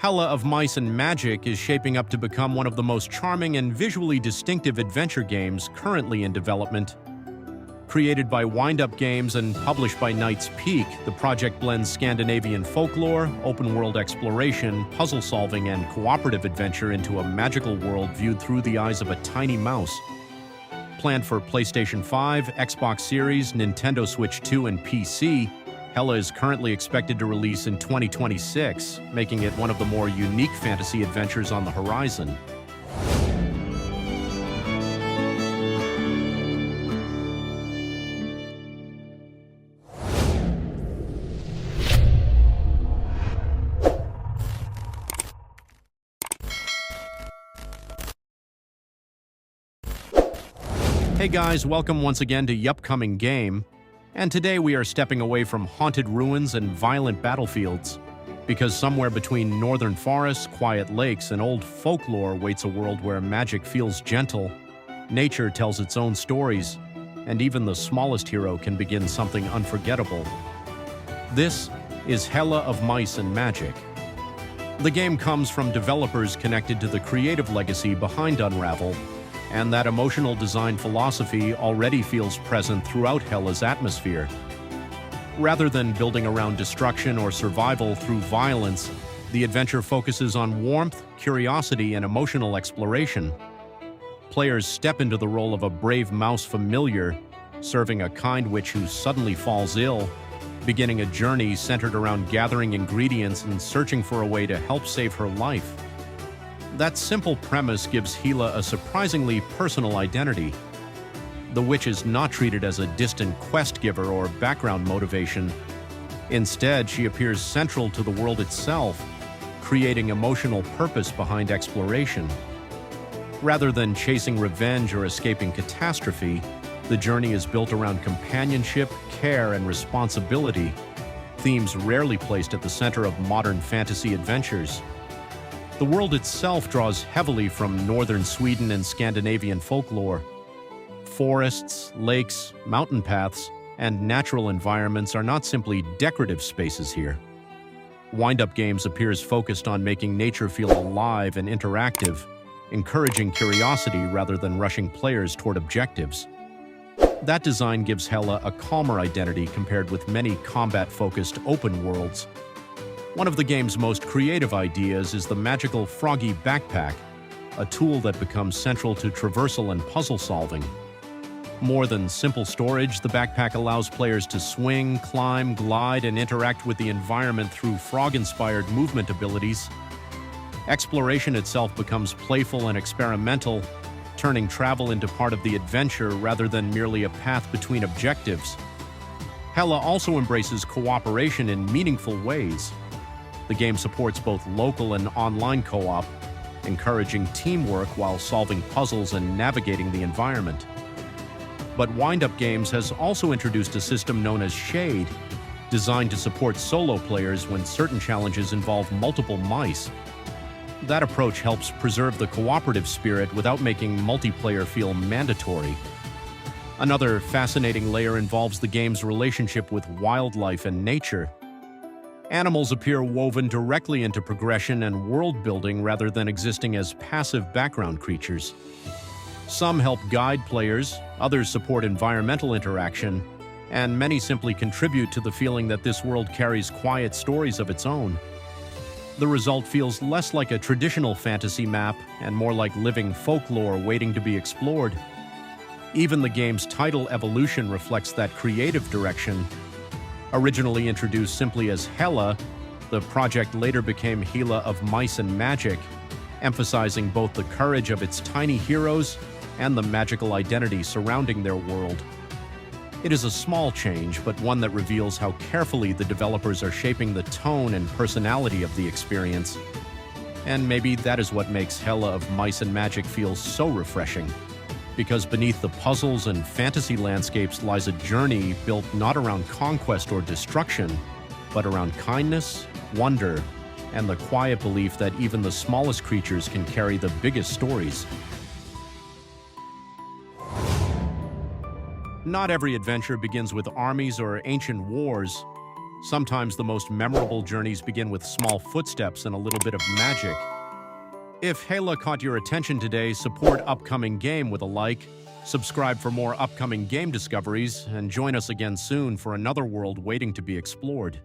Hela of Mice and Magic is shaping up to become one of the most charming and visually distinctive adventure games currently in development. Created by Windup Games and published by 𝐼𝐸𝐼𝐻, the project blends Scandinavian folklore, open-world exploration, puzzle-solving, and cooperative adventure into a magical world viewed through the eyes of a tiny mouse. Planned for PlayStation 5, Xbox Series, Nintendo Switch 2, and PC, Hela is currently expected to release in 2026, making it one of the more unique fantasy adventures on the horizon. Hey guys, welcome once again to 𝐔𝐸𝐿𝐴, and today we are stepping away from haunted ruins and violent battlefields, because somewhere between northern forests, quiet lakes, and old folklore waits a world where magic feels gentle, nature tells its own stories, and even the smallest hero can begin something unforgettable. This is Hela of Mice and Magic. The game comes from developers connected to the creative legacy behind Unravel, and that emotional design philosophy already feels present throughout Hela's atmosphere. Rather than building around destruction or survival through violence, the adventure focuses on warmth, curiosity, and emotional exploration. Players step into the role of a brave mouse familiar, serving a kind witch who suddenly falls ill, beginning a journey centered around gathering ingredients and searching for a way to help save her life. That simple premise gives Hela a surprisingly personal identity. The witch is not treated as a distant quest giver or background motivation. Instead, she appears central to the world itself, creating emotional purpose behind exploration. Rather than chasing revenge or escaping catastrophe, the journey is built around companionship, care, and responsibility, themes rarely placed at the center of modern fantasy adventures. The world itself draws heavily from Northern Sweden and Scandinavian folklore. Forests, lakes, mountain paths, and natural environments are not simply decorative spaces here. Windup Games appears focused on making nature feel alive and interactive, encouraging curiosity rather than rushing players toward objectives. That design gives Hela a calmer identity compared with many combat-focused open worlds. One of the game's most creative ideas is the magical Froggy Backpack, a tool that becomes central to traversal and puzzle solving. More than simple storage, the backpack allows players to swing, climb, glide, and interact with the environment through frog-inspired movement abilities. Exploration itself becomes playful and experimental, turning travel into part of the adventure rather than merely a path between objectives. Hela also embraces cooperation in meaningful ways. The game supports both local and online co-op, encouraging teamwork while solving puzzles and navigating the environment. But Windup Games has also introduced a system known as 𝐔𝐸𝐿𝐴, designed to support solo players when certain challenges involve multiple mice. That approach helps preserve the cooperative spirit without making multiplayer feel mandatory. Another fascinating layer involves the game's relationship with wildlife and nature. Animals appear woven directly into progression and world-building rather than existing as passive background creatures. Some help guide players, others support environmental interaction, and many simply contribute to the feeling that this world carries quiet stories of its own. The result feels less like a traditional fantasy map and more like living folklore waiting to be explored. Even the game's title evolution reflects that creative direction. Originally introduced simply as Hela, the project later became Hela of Mice and Magic, emphasizing both the courage of its tiny heroes and the magical identity surrounding their world. It is a small change, but one that reveals how carefully the developers are shaping the tone and personality of the experience. And maybe that is what makes Hela of Mice and Magic feel so refreshing. Because beneath the puzzles and fantasy landscapes lies a journey built not around conquest or destruction, but around kindness, wonder, and the quiet belief that even the smallest creatures can carry the biggest stories. Not every adventure begins with armies or ancient wars. Sometimes the most memorable journeys begin with small footsteps and a little bit of magic. If Hela caught your attention today, support Upcoming Game with a like, subscribe for more upcoming game discoveries, and join us again soon for another world waiting to be explored.